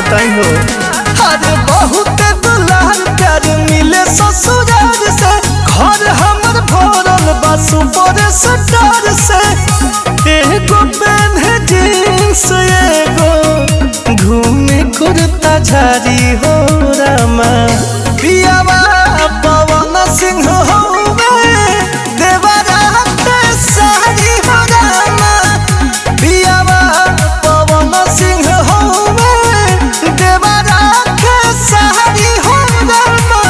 बताई हो। अरे बहुत दुलार प्यार मिले ससुराल से, घर हमर भरल बा सुपर स्टार से। एगो पेन्हे जींस एगो घूमे कुर्ता झाड़ी हो रामा। पियावा पवन सिंह होवे देवरा के साड़ी हो रामा। पियावा पवन सिंह होवे देवरा के साड़ी हो रामा।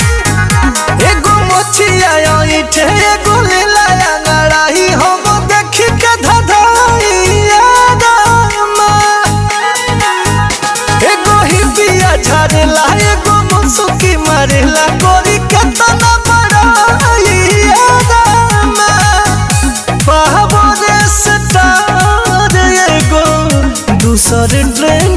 एगो मोचिया इठे एगो लीलाया लड़ाई हम देखी के धधाइया रामा। एगो हिबिया झाड़ेला एगो मुसुकी मारेला गोरी के तना बड़ाइया रामा। बाबरे स्टार एगो दूसर ट्रेन